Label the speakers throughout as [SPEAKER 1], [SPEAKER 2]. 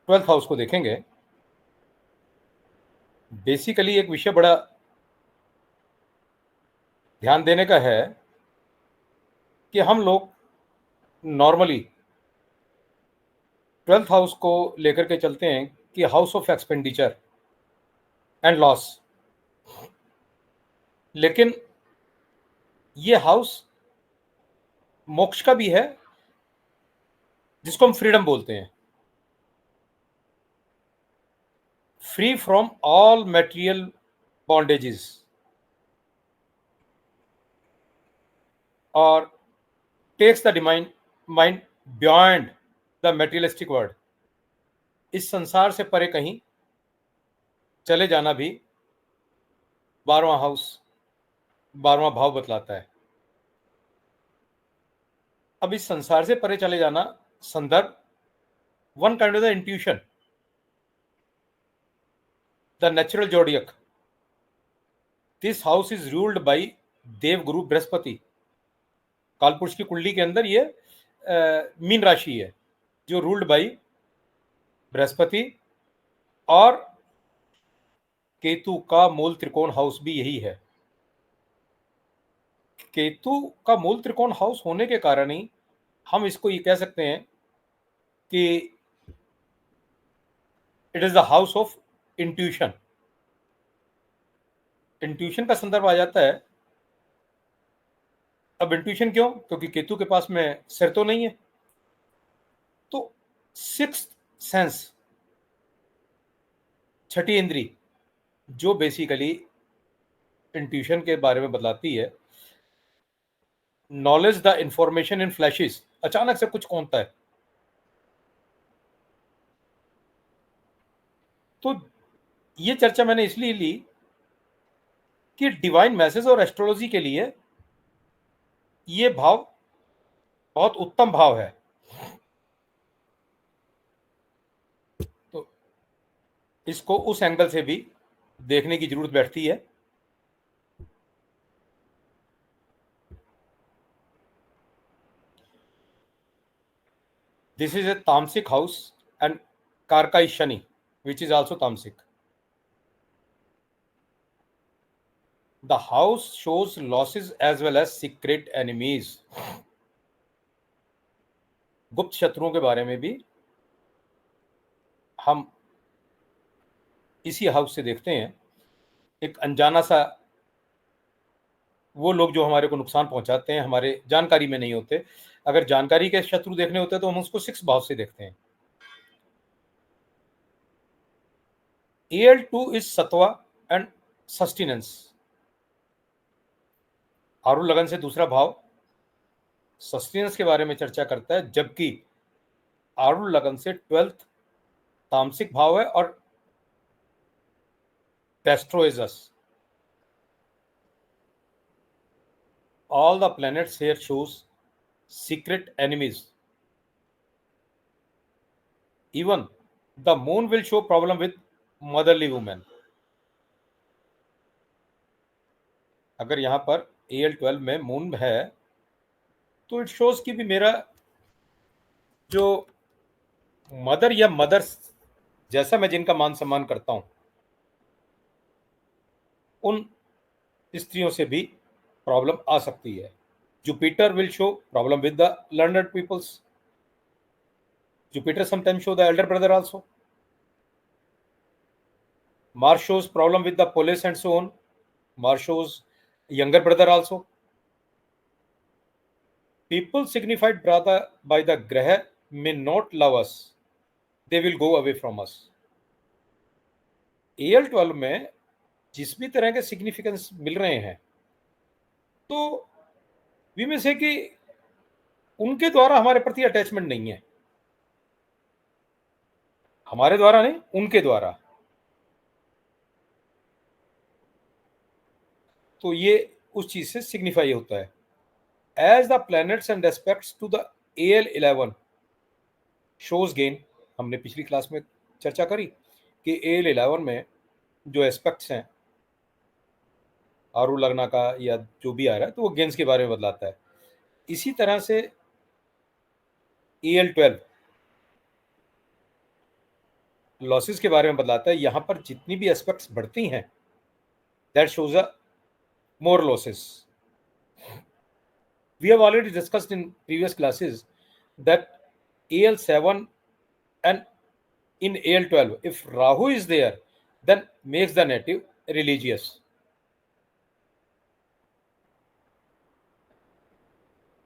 [SPEAKER 1] Twelfth house को देखेंगे, basically एक विषय बड़ा ध्यान देने का है कि हम लोग नॉर्मली ट्वेल्थ हाउस को लेकर के चलते हैं कि house of expenditure and loss, लेकिन ये हाउस मोक्ष का भी है, जिसको हम फ्रीडम बोलते हैं, free from all material bondages, और takes the mind beyond the materialistic world. इस संसार से परे कहीं चले जाना भी 12वां हाउस, 12वां भाव बतलाता है। अब इस संसार से परे चले जाना संदर्भ one kind of the intuition, the natural zodiac. This house is ruled by Devguru Brihaspati. कालपुरुष की कुंडली के अंदर ये मीन राशि है जो रूल्ड बाय बृहस्पति, और केतु का मूल त्रिकोण हाउस भी यही है। केतु का मूल त्रिकोण हाउस होने के कारण ही हम इसको ये कह सकते हैं कि it is the house of intuition. Intuition का संदर्भ आ जाता है। अब इंट्यूशन क्यों? क्योंकि केतु के पास में सिर तो नहीं है, तो सिक्स्थ सेंस, छठी इंद्री, जो बेसिकली इंट्यूशन के बारे में बतलाती है, knowledge the information in flashes, अचानक से कुछ कौनता है। तो ये चर्चा मैंने इसलिए ली कि डिवाइन मैसेज और एस्ट्रोलॉजी के लिए ये भाव बहुत उत्तम भाव है। तो इसको उस एंगल से भी देखने की जरूरत बैठती है। This is a tamasic house and Karka is Shani, which is also tamasic. The house shows losses as well as secret enemies. गुप्त शत्रुओं के बारे में भी हम इसी हाउस से देखते हैं। एक अनजाना सा वो लोग जो हमारे को नुकसान पहुंचाते हैं, हमारे जानकारी में नहीं होते। अगर जानकारी के शत्रु देखने होते हैं तो हम उसको 6 भाव से देखते हैं। AL2 is Satva and sustenance. आरूढ़ लगन से दूसरा भाव सस्टेनेंस के बारे में चर्चा करता है, जबकि आरूढ़ लगन से 12th तामसिक भाव है और टेस्ट्रोइजस। All the planets here shows secret enemies. Even the moon will show problem with motherly women. अगर यहाँ पर AL12 में मून है तो इट शोज कि भी मेरा जो मदर या मदर्स जैसा मैं जिनका मान सम्मान करता हूं, उन स्त्रियों से भी प्रॉब्लम आ सकती है। Jupiter will show problem with the learned peoples. Jupiter sometimes show the elder brother also. Mars shows problem with the police and so on. Mars shows younger brother also. People signified by the graha may not love us. They will go away from us. AL12 में जिस भी तरह के significance मिल रहे हैं, तो वी में से कि उनके द्वारा हमारे प्रति अटैचमेंट नहीं है। हमारे द्वारा नहीं, उनके द्वारा। तो ये उस चीज से सिग्निफाई होता है। As the planets and aspects to the AL11 shows gain. हमने पिछली क्लास में चर्चा करी कि AL11 में जो एस्पेक्ट्स हैं आरू लगना का या जो भी आ रहा है, तो वो गेन्स के बारे में बतलाता है। इसी तरह से AL12 लॉसेस के बारे में बताता है। यहां पर जितनी भी एस्पेक्ट्स बढ़ती हैं, that shows a more losses. We have already discussed in previous classes that AL7 and in AL12, if Rahu is there, then makes the native religious.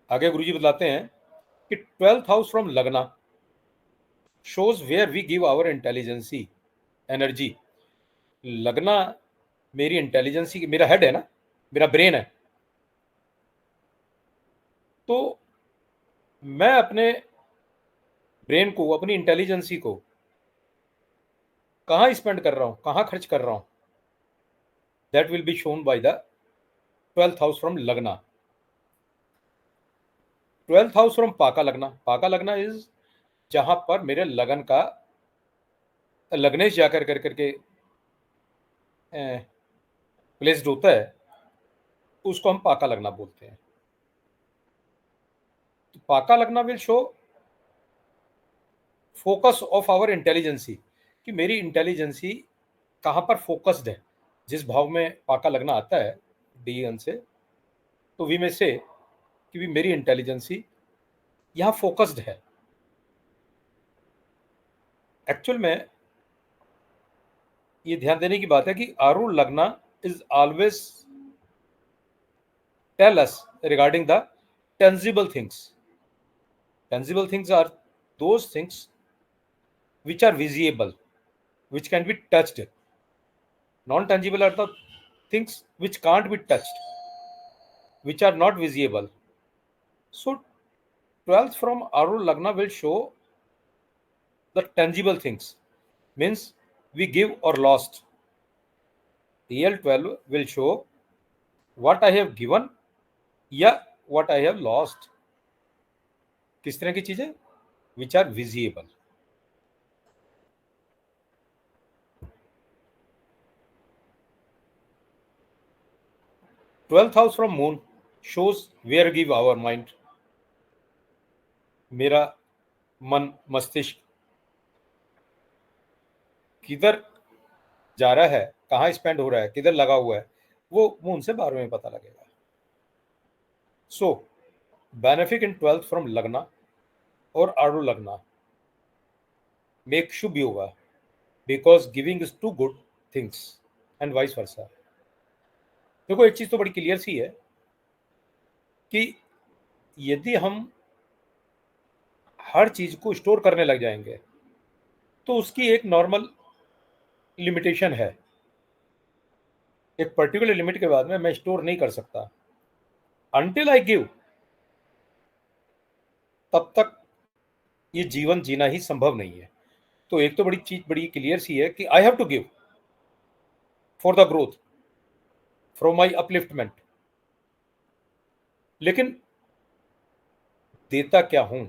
[SPEAKER 1] आगे गुरुजी बताते हैं कि 12th हाउस फ्रॉम लगना shows where we give our intelligence energy. लगना मेरी intelligence, मेरा head है ना, मेरा ब्रेन है, तो मैं अपने ब्रेन को, अपनी इंटेलिजेंसी को कहाँ स्पेंड कर रहा हूँ, कहाँ खर्च कर रहा हूँ, that will be shown by the 12th house from लगना. 12th हाउस फ्रॉम पाका लगना. पाका लगना इज जहां पर मेरे लगन का लग्नेश जाकर कर करके प्लेस्ड होता है, उसको हम पाका लगना बोलते हैं. तो पाका लगना will show focus of our intelligence, कि मेरी इंटेलिजेंसी कहाँ पर फोकस्ड है. जिस भाव में पाका लगना आता है डी से, तो वी में से कि भी मेरी इंटेलिजेंसी यहाँ फोकस्ड है. एक्चुअल में ये ध्यान देने की बात है कि आरूढ़ लगना is always tell us regarding the tangible things. Tangible things are those things which are visible, which can be touched. Non tangible are the things which can't be touched, which are not visible. So 12th from Arul Lagna will show the tangible things, means we give or lost. EL12 will show what I have given या what I have lost. किस तरह की चीजें? which are visible. Twelfth house from moon shows where give our mind. मेरा मन, मस्तिष्क किधर जा रहा है, कहाँ स्पेंड हो रहा है, किधर लगा हुआ है, वो मून से 12वें में पता लगेगा. सो बेनिफिट इन 12th फ्रॉम लगना और आड़ू लगना मेक शुभ योगा, because giving is to good things and vice versa. देखो एक चीज तो बड़ी क्लियर सी है कि यदि हम हर चीज को स्टोर करने लग जाएंगे तो उसकी एक नॉर्मल लिमिटेशन है. एक पर्टिकुलर लिमिट के बाद में मैं स्टोर नहीं कर सकता. अनटिल आई गिव, तब तक ये जीवन जीना ही संभव नहीं है. तो एक तो बड़ी चीज बड़ी क्लियर सी है कि I have to give for the growth, from my upliftment. लेकिन देता क्या हूं,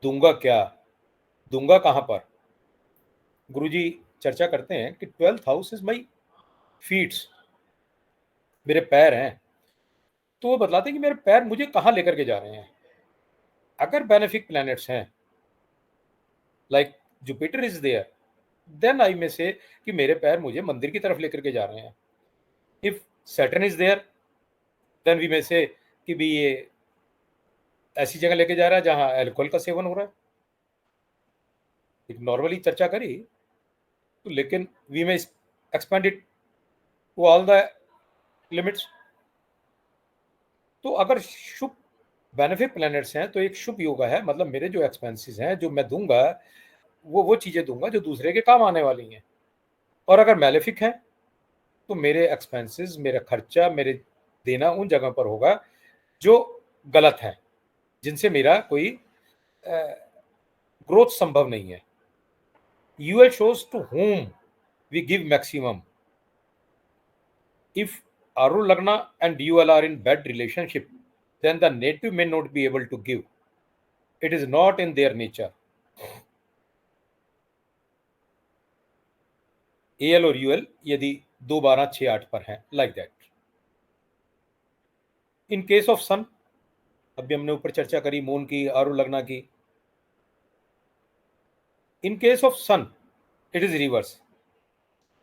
[SPEAKER 1] दूंगा क्या, दूंगा कहां पर? गुरुजी चर्चा करते हैं कि 12th house is my feats, मेरे पैर हैं. तो वो बतलाते हैं कि मेरे पैर मुझे कहां लेकर के जा रहे हैं. अगर बेनिफिक प्लैनेट्स हैं, like Jupiter is there, then I may से कि मेरे पैर मुझे मंदिर की तरफ लेकर के जा रहे हैं. If Saturn is there, then we में से कि भी ये ऐसी जगह लेके जा रहा है जहां अल्कोहल का सेवन हो रहा है. एक नॉर्मली चर्चा करी तो, लेकिन we may expand it to all the limits. तो अगर शुभ बेनिफिक प्लैनेट्स हैं तो एक शुभ योगा है, मतलब मेरे जो एक्सपेंसेस हैं, जो मैं दूंगा, वो चीजें दूंगा जो दूसरे के काम आने वाली हैं. और अगर मैलेफिक है तो मेरे एक्सपेंसेस, मेरा खर्चा, मेरे देना उन जगह पर होगा जो गलत है, जिनसे मेरा कोई ग्रोथ संभव नहीं है. UL shows to whom we give maximum. If Aru Lagna and UL are in bad relationship, then the native may not be able to give. It is not in their nature. AL और UL यदि 2, 12, 6, 8 पर हैं, like that. In case of sun, अभी हमने ऊपर चर्चा करी moon की, आरू लगना की. In case of sun, It is reverse.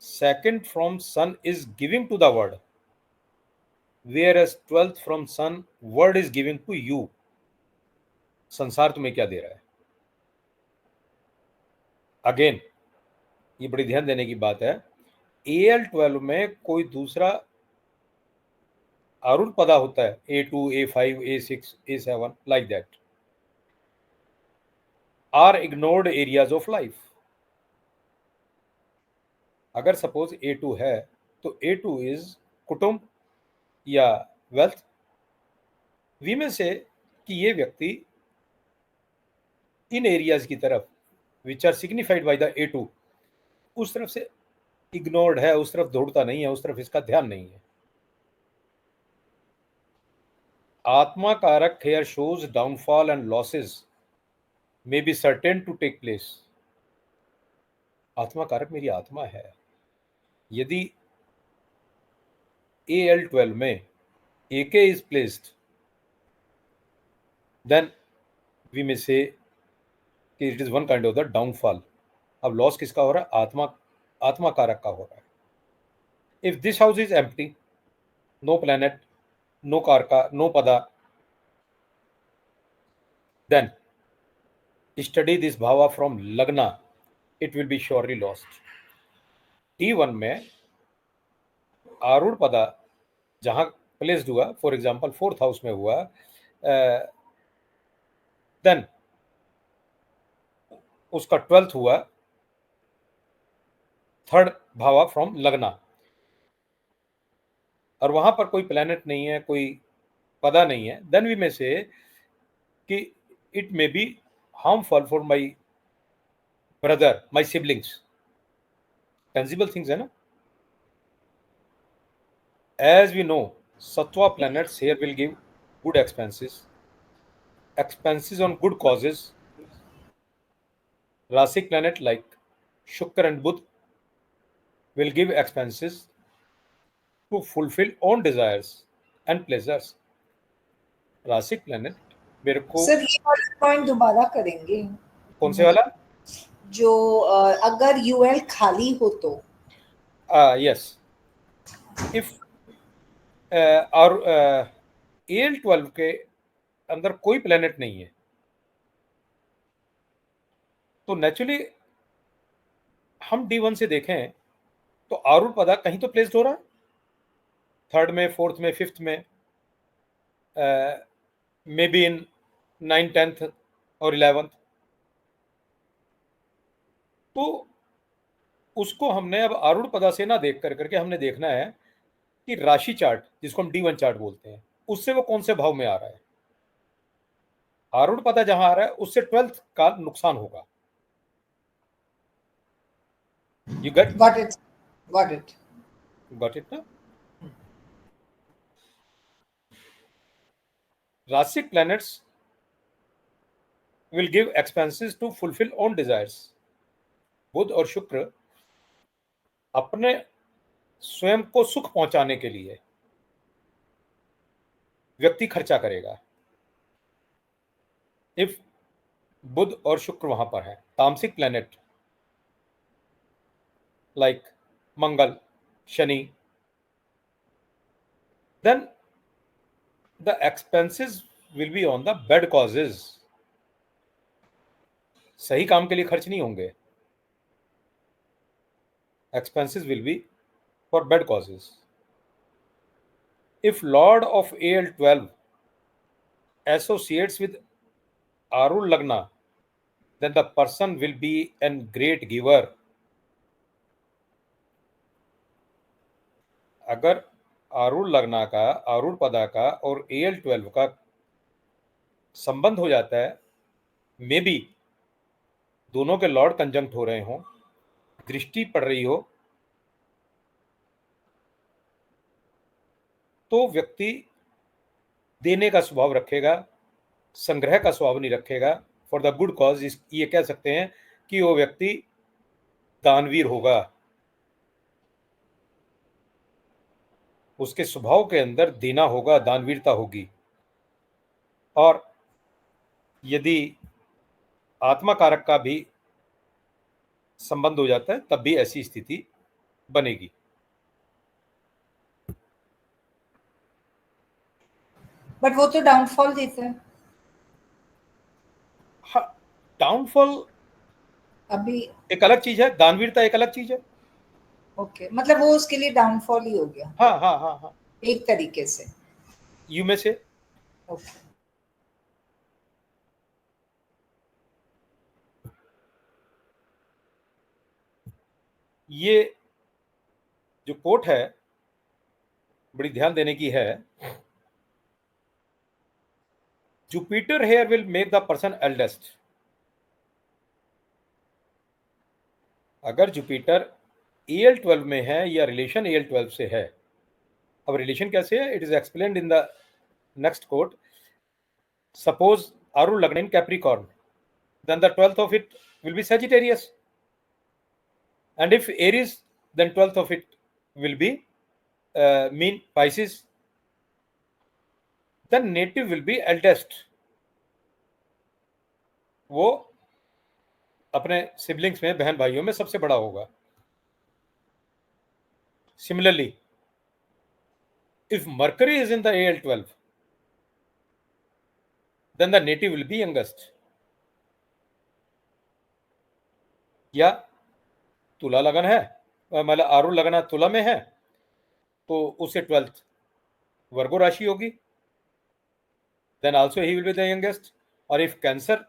[SPEAKER 1] Second from sun is giving to the word, whereas 12th from sun word is giving to you. संसार तुम्हें क्या दे रहा है? अगेन ये बड़ी ध्यान देने की बात है, AL12 में कोई दूसरा आरूढ़ पदा होता है, A2, A5, A6, A7, like that, are ignored areas of life. अगर सपोज A2 है तो A2 इज कुटुंब या वेल्थ. वी में से कि ये व्यक्ति इन एरियाज की तरफ which are signified by the A2 उस तरफ से इग्नोर्ड है, उस तरफ दौड़ता नहीं है, उस तरफ इसका ध्यान नहीं है. आत्मा कारक here shows downfall and losses may be certain to take place. आत्मा कारक मेरी आत्मा है. यदि AL12 में AK is placed, then we may say कि it is one kind of the downfall. अब लॉस किसका हो रहा है? आत्मा कारक का हो रहा है. If this house is empty, no planet, no कारका, no pada, then study this bhava from lagna, it will be surely lost. T1 में आरूढ़ पदा जहां प्लेस्ड हुआ, फॉर एग्जांपल 4th हाउस में हुआ, देन उसका 12th हुआ 3rd भावा फ्रॉम लगना, और वहां पर कोई प्लैनेट नहीं है, कोई पदा नहीं है, देन वी में से कि it may be harmful for my brother, my siblings. Tangible things है ना. As we know, Sattva planets here will give good expenses on good causes. Rasic planet like Shukra and Budh will give expenses to fulfill own desires and pleasures. Rasic planet मेरे को
[SPEAKER 2] sir ये वाला point दोबारा करेंगे.
[SPEAKER 1] कौन से वाला?
[SPEAKER 2] जो अगर UL खाली हो तो.
[SPEAKER 1] यस, इफ और AL12 के अंदर कोई प्लेनेट नहीं है तो नेचुरली हम D1 से देखें तो आरूढ़ पदा कहीं तो प्लेस्ड हो रहा है, 3rd में, 4th में, 5th में, may be in 9th, 10th और 11th. तो उसको हमने अब आरूढ़ पदा से ना देख करके हमने देखना है कि राशि चार्ट, जिसको हम D1 चार्ट बोलते हैं, उससे वो कौन से भाव में आ रहा है. आरूढ़ पदा जहां आ रहा है उससे 12th का नुकसान होगा. You got
[SPEAKER 2] it
[SPEAKER 1] ना. Rasic planets will give expenses to fulfill own desires. बुध और शुक्र अपने स्वयं को सुख पहुंचाने के लिए व्यक्ति खर्चा करेगा. इफ बुध और शुक्र वहां पर है, तामसिक planet like Mangal, Shani, then the expenses will be on the bad causes. सही काम के लिए खर्च नहीं होंगे. Expenses will be for bad causes. If Lord of AL12 associates with Arul Lagna, then the person will be a great giver. अगर आरूढ़ लग्ना का, आरूढ़ पदा का और AL12 का संबंध हो जाता है, मे बी दोनों के लॉर्ड कंजंक्ट हो रहे हों, दृष्टि पड़ रही हो, तो व्यक्ति देने का स्वभाव रखेगा, संग्रह का स्वभाव नहीं रखेगा. फॉर द गुड कॉज ये कह सकते हैं कि वो व्यक्ति दानवीर होगा. उसके स्वभाव के अंदर देना होगा, दानवीरता होगी. और यदि आत्मा कारक का भी संबंध हो जाता है तब भी ऐसी स्थिति बनेगी।
[SPEAKER 2] बट वो तो डाउनफॉल देता है
[SPEAKER 1] हाँ, डाउनफॉल
[SPEAKER 2] अभी।
[SPEAKER 1] एक अलग चीज है, दानवीरता एक अलग चीज है।
[SPEAKER 2] ओके, मतलब वो उसके लिए डाउनफॉल ही हो गया
[SPEAKER 1] हाँ हाँ हाँ हाँ,
[SPEAKER 2] एक तरीके से।
[SPEAKER 1] यू में से।
[SPEAKER 2] ओके।
[SPEAKER 1] ये जो कोट है बड़ी ध्यान देने की है। Jupiter here will make the person eldest. अगर जुपिटर AL12 में है या रिलेशन AL12 से है, अब रिलेशन कैसे है, it is explained in the next quote. Suppose आरुण लग्न in Capricorn, then the 12th of it will be Sagittarius, and if Aries, then 12th of it will be mean Pisces, then native will be eldest, वो अपने siblings में बहन भाइयों में सबसे बड़ा होगा। Similarly, if Mercury is in the AL12, then the native will be youngest। या तुला लगन है, मतलब आरुण लगना तुला में है तो उसे 12th वर्गो राशि होगी, then also he will be the youngest. और इफ कैंसर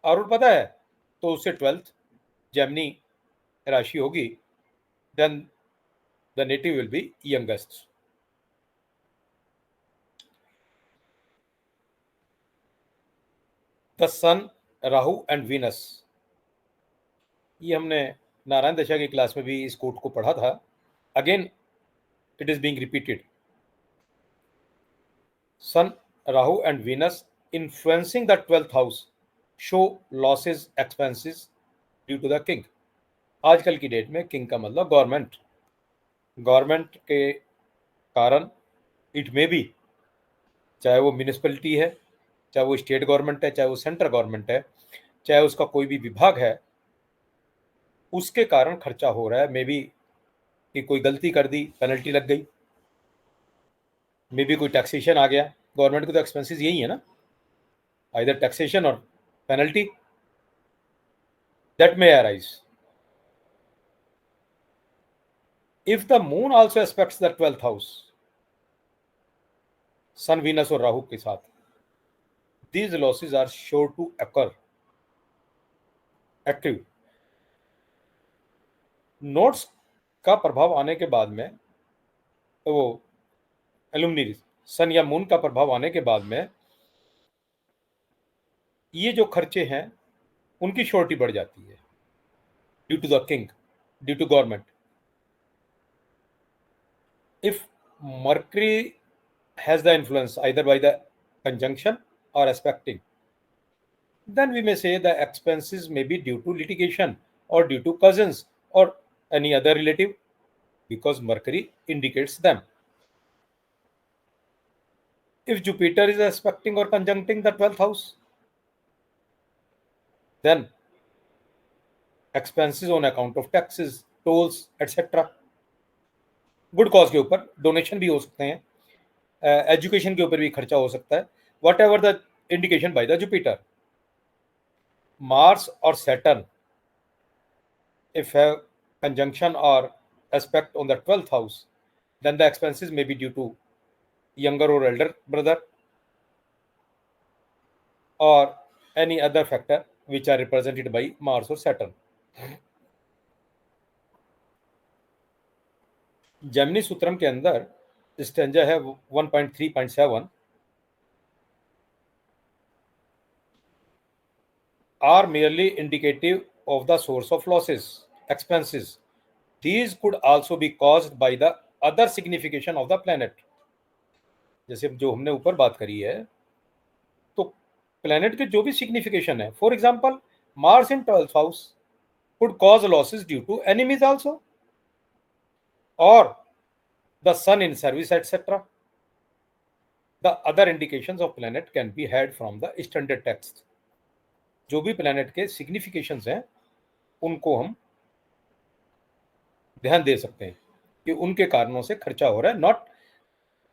[SPEAKER 1] आरुण पता है तो उसे 12th जेमिनी राशि होगी, then the native will be youngest. The sun, Rahu and Venus, ये हमने नारायण दशा की क्लास में भी इस कोट को पढ़ा था। Again it is being repeated. Sun, Rahu and Venus influencing the 12th house show losses expenses due to the king. आजकल की डेट में किंग का मतलब गवर्नमेंट, गवर्नमेंट के कारण इट में भी, चाहे वो म्यूनिसिपैलिटी है, चाहे वो स्टेट गवर्नमेंट है, चाहे वो सेंट्रल गवर्नमेंट है, चाहे उसका कोई भी विभाग है, उसके कारण खर्चा हो रहा है। मे बी कि कोई गलती कर दी, पेनल्टी लग गई, मे बी कोई टैक्सेशन आ गया। गवर्नमेंट के तो एक्सपेंसेस यही है ना, either taxation or penalty that may arise. If the moon also aspects the 12th house, sun Venus और राहु के साथ, these losses are sure to occur। Active notes का प्रभाव आने के बाद में, तो वो एलुमनी सन या मून का प्रभाव आने के बाद में ये जो खर्चे हैं उनकी श्योरिटी बढ़ जाती है due to the king, due to government. If Mercury has the influence either by the conjunction or aspecting, then we may say the expenses may be due to litigation or due to cousins or any other relative, because Mercury indicates them. If Jupiter is aspecting or conjuncting the 12th house, then expenses on account of taxes, tolls, etc. Good cause के ऊपर donation भी हो सकते हैं, education के ऊपर भी खर्चा हो सकता है, what ever the indication by the Jupiter. Mars और Saturn if have conjunction or aspect on the 12th house, then the expenses may be due to younger or elder brother or any other factor which are represented by Mars or Saturn। Jaimini Sutram के अंदर stanza है 1.3.7, are merely indicative of the source of losses, expenses। These could also be caused by the other signification of the planet। जैसे जो हमने ऊपर बात करी है, तो प्लेनेट के जो भी सिग्निफिकेशन है, for example Mars in 12th house could cause losses due to enemies also, or the sun in service, etc। The other indications of planet can be had from the standard text। जो भी planet के significations हैं उनको हम ध्यान दे सकते हैं कि उनके कारणों से खर्चा हो रहा है, नॉट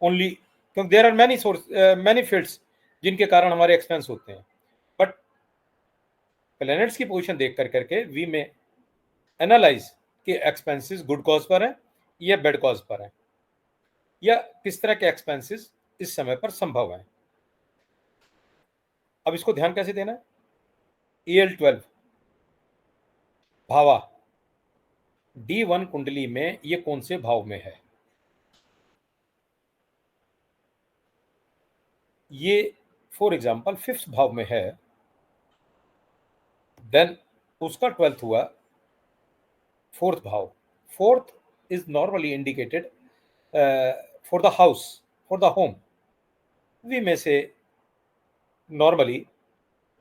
[SPEAKER 1] ओनली, क्योंकि there are many source, many fields जिनके कारण हमारे एक्सपेंस होते हैं, बट प्लैनेट्स की पोजीशन देख कर करके वी में एनालाइज कि एक्सपेंसेस गुड कॉज पर है या बैड कॉज पर है, या किस तरह के एक्सपेंसेस इस समय पर संभव है। अब इसको ध्यान कैसे देना है? EL12 भावा D1 कुंडली में ये कौन से भाव में है? ये फॉर एग्जाम्पल 5th भाव में है, देन उसका 12th हुआ 4th भाव। 4th is normally indicated for the house, for the home. We में से नॉर्मली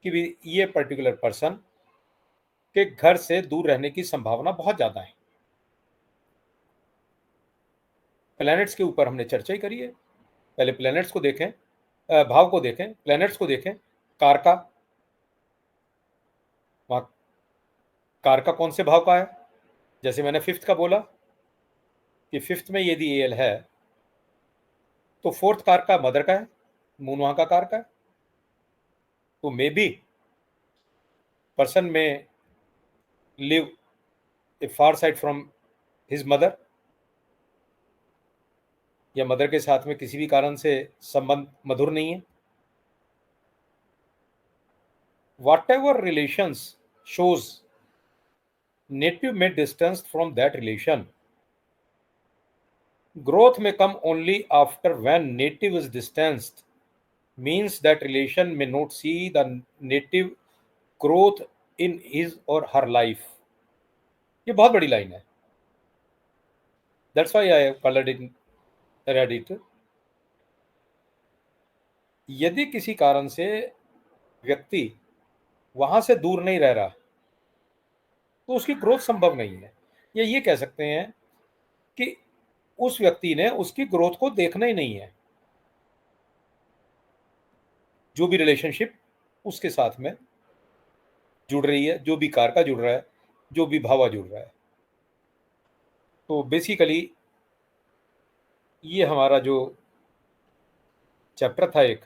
[SPEAKER 1] कि भी ये पर्टिकुलर पर्सन के घर से दूर रहने की संभावना बहुत ज्यादा है। प्लैनेट्स के ऊपर हमने चर्चा ही करी है। पहले प्लैनेट्स को देखें, भाव को देखें, प्लैनेट्स को देखें। कारका, वहां कारका कौन से भाव का है? जैसे मैंने 5th का बोला कि 5th में यदि एल है तो 4th कारका मदर का है, मून वहां का कारका है। तो मे बी पर्सन में live A far side from his mother, या मदर के साथ में किसी भी कारण से संबंध मधुर नहीं है। whatever relations shows native may distance from that relation, growth may come only after when native is distanced, means that relation may not see the native growth in his or her life। ये बहुत बड़ी line है, that's why I have colored it, read it। यदि किसी कारण से व्यक्ति वहां से दूर नहीं रह रहा तो उसकी ग्रोथ संभव नहीं है, या ये कह सकते हैं कि उस व्यक्ति ने उसकी ग्रोथ को देखना ही नहीं है। जो भी रिलेशनशिप उसके साथ में जुड़ रही है, जो भी कार का जुड़ रहा है, जो भी भावा जुड़ रहा है, तो बेसिकली ये हमारा जो चैप्टर था, एक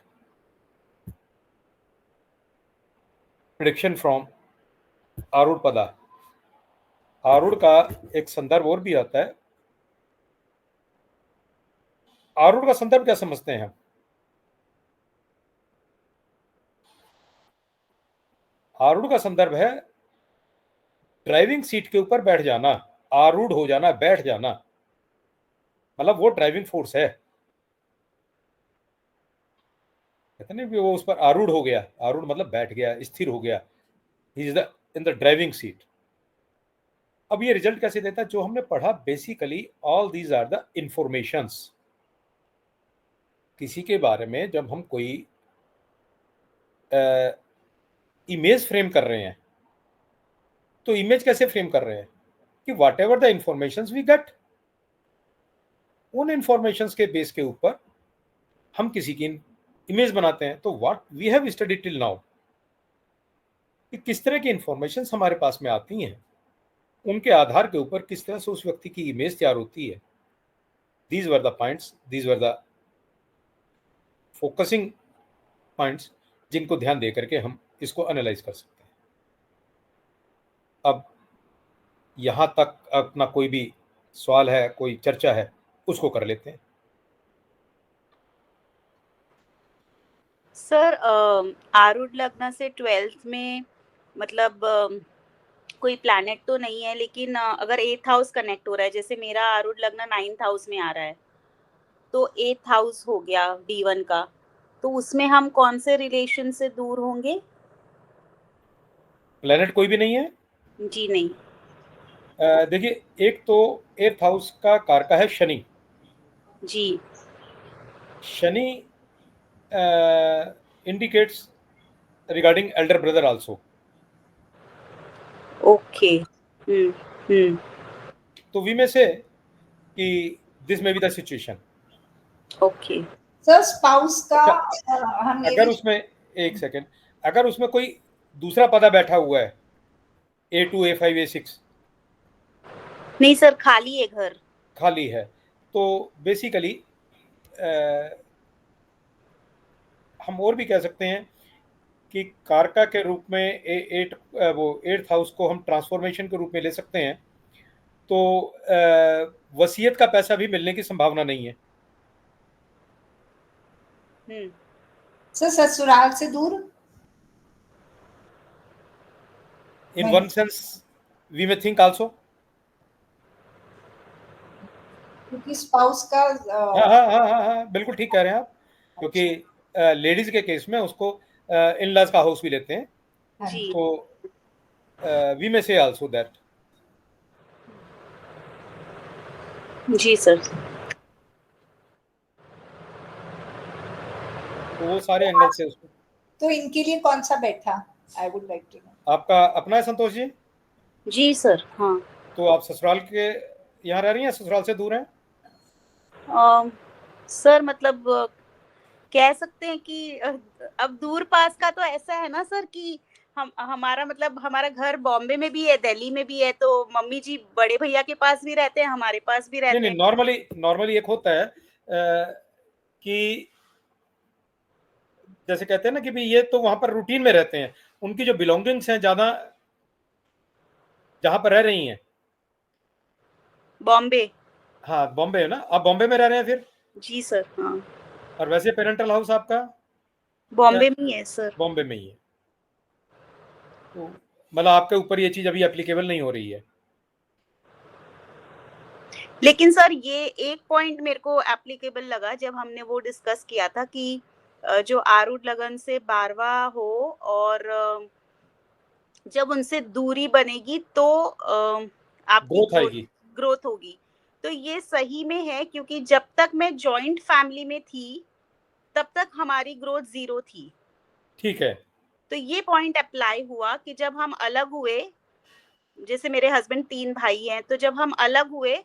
[SPEAKER 1] प्रेडिक्शन फ्रॉम आरूढ़ पदा। आरूढ़ का एक संदर्भ और भी आता है। आरूढ़ का संदर्भ क्या समझते हैं हम? आरूढ़ का संदर्भ है ड्राइविंग सीट के ऊपर बैठ जाना, आरूढ़ हो जाना, बैठ जाना, मतलब वो ड्राइविंग फोर्स है। कहते नहीं वो उस पर आरूढ़ हो गया, आरूढ़ मतलब बैठ गया, स्थिर हो गया, he is the in the driving seat. अब ये रिजल्ट कैसे देता है? जो हमने पढ़ा, basically all these are the informations. किसी के बारे में जब हम कोई इमेज फ्रेम कर रहे हैं, तो इमेज कैसे फ्रेम कर रहे हैं कि whatever the informations we get, उन इंफॉर्मेशंस के बेस के ऊपर हम किसी की इमेज बनाते हैं। तो what we have studied till now, कि किस तरह की इंफॉर्मेशंस हमारे पास में आती हैं, उनके आधार के ऊपर किस तरह से उस व्यक्ति की इमेज तैयार होती है। These were the points, these were the focusing points जिनको ध्यान दे करके हम इसको एनालाइज कर सकते हैं। अब यहां तक अपना कोई भी सवाल है, कोई चर्चा है, उसको कर लेते हैं।
[SPEAKER 3] सर आरूढ़ लग्न से 12th में मतलब कोई प्लैनेट तो नहीं है, लेकिन अगर 8th हाउस कनेक्ट हो रहा है, जैसे मेरा आरूढ़ लग्न 9th हाउस में आ रहा है, तो 8th हाउस हो गया D1 का, तो उसमें हम कौन से रिलेशन से दूर होंगे?
[SPEAKER 1] प्लेनेट कोई भी नहीं है
[SPEAKER 3] जी नहीं।
[SPEAKER 1] देखिए, एक तो 8th हाउस का कारका है शनि।
[SPEAKER 3] जी।
[SPEAKER 1] Shani indicates regarding elder brother also।
[SPEAKER 3] Okay. हम्म।
[SPEAKER 1] तो वी में से कि दिस में be the situation.
[SPEAKER 3] Okay.
[SPEAKER 2] Sir spouse का हम ये
[SPEAKER 1] अगर
[SPEAKER 2] भी
[SPEAKER 1] उसमें एक सेकेंड, अगर उसमें कोई दूसरा पदा बैठा हुआ है A2 A5 A6,
[SPEAKER 3] नहीं सर, खाली है घर।
[SPEAKER 1] खाली है, तो बेसिकली हम और भी कह सकते हैं कि कारका के रूप में वो एट्थ हाउस को हम ट्रांसफॉर्मेशन के रूप में ले सकते हैं। तो वसीयत का पैसा भी मिलने की संभावना नहीं है।
[SPEAKER 2] सर ससुराल से दूर,
[SPEAKER 1] इन
[SPEAKER 2] नहीं।
[SPEAKER 1] One sense we may think also.
[SPEAKER 2] क्योंकि स्पाउस का
[SPEAKER 1] हाँ हाँ हाँ हाँ हाँ, बिल्कुल ठीक कह रहे हैं आप, क्योंकि लेडीज के केस में उसको इन लॉज का हाउस भी लेते हैं,
[SPEAKER 2] हाँ
[SPEAKER 3] जी।
[SPEAKER 1] तो वी मे से आल्सो दैट।
[SPEAKER 3] Ji sir.
[SPEAKER 1] तो वो सारे एंगल से उसको।
[SPEAKER 2] तो इनके लिए कौन सा बैठा, I would like to know.
[SPEAKER 1] आपका अपना है संतोष जी?
[SPEAKER 3] जी सर। हाँ।
[SPEAKER 1] तो आप ससुराल के यहाँ रह रही हैं, ससुराल से दूर हैं?
[SPEAKER 3] सर मतलब कह सकते हैं कि अब दूर पास का तो ऐसा है ना सर कि हम हमारा मतलब हमारा घर बॉम्बे में भी है, दिल्ली में भी है, तो मम्मी जी बड़े भैया के पास भी रहते हैं, हमारे पास भी
[SPEAKER 1] नहीं
[SPEAKER 3] रहते
[SPEAKER 1] नहीं,
[SPEAKER 3] हैं।
[SPEAKER 1] नॉर्मली नॉर्मली एक होता है कि जैसे कहते हैं ना कि भाई ये तो वहां पर रूटीन में रहते हैं, उनकी जो बिलोंगिंग्स हैं ज्यादा जहां पर रह रही हैं।
[SPEAKER 3] बॉम्बे।
[SPEAKER 1] हाँ बॉम्बे है ना, आप बॉम्बे में रह रहे हैं फिर?
[SPEAKER 3] जी सर। हाँ,
[SPEAKER 1] और वैसे पेरेंटल हाउस आपका
[SPEAKER 3] बॉम्बे में ही है सर।
[SPEAKER 1] बॉम्बे में ही है, तो मतलब आपके ऊपर ये चीज अभी एप्लीकेबल नहीं हो रही है।
[SPEAKER 3] लेकिन सर ये एक पॉइंट मेरे को एप्लीकेबल लगा जब हमने वो डिस्कस किया था कि जो आरूढ़ लगन से बारवा हो और जब उनसे दूरी बनेगी तो आपकी
[SPEAKER 1] ग्रोथ आएगी।
[SPEAKER 3] ग्रोथ होगी। तो ये सही में है क्योंकि जब तक मैं जॉइंट फैमिली में थी तब तक हमारी ग्रोथ 0 थी।
[SPEAKER 1] ठीक है।
[SPEAKER 3] तो ये पॉइंट अप्लाई हुआ कि जब हम अलग हुए, जैसे मेरे हस्बैंड 3 भाई हैं, तो जब हम अलग हुए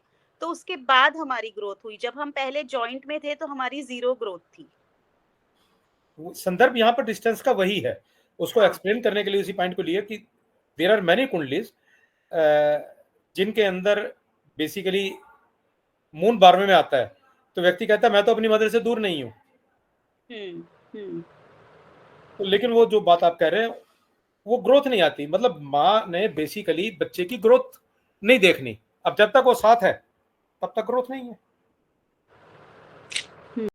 [SPEAKER 3] तो उसके बाद हमारी ग्रोथ हुई। जब हम पहले जॉइंट में थे तो हमारी 0 ग्रोथ थी।
[SPEAKER 1] संदर्भ यहाँ पर डिस्टेंस का वही है, उसको
[SPEAKER 3] हाँ।
[SPEAKER 1] एक्सप्लेन करने के लिए उसी पॉइंट को लिए कि देर आर मैनी कुंडलीज जिनके अंदर बेसिकली मून 12वें में आता है, तो व्यक्ति कहता है मैं तो अपनी मदर से दूर नहीं हूँ।
[SPEAKER 3] हम्म।
[SPEAKER 1] तो लेकिन वो जो बात आप कह रहे हैं वो ग्रोथ नहीं आती, मतलब माँ ने बेसिकली बच्चे की ग्रोथ नहीं देखनी। अब जब तक वो साथ है तब तक ग्रोथ नहीं है।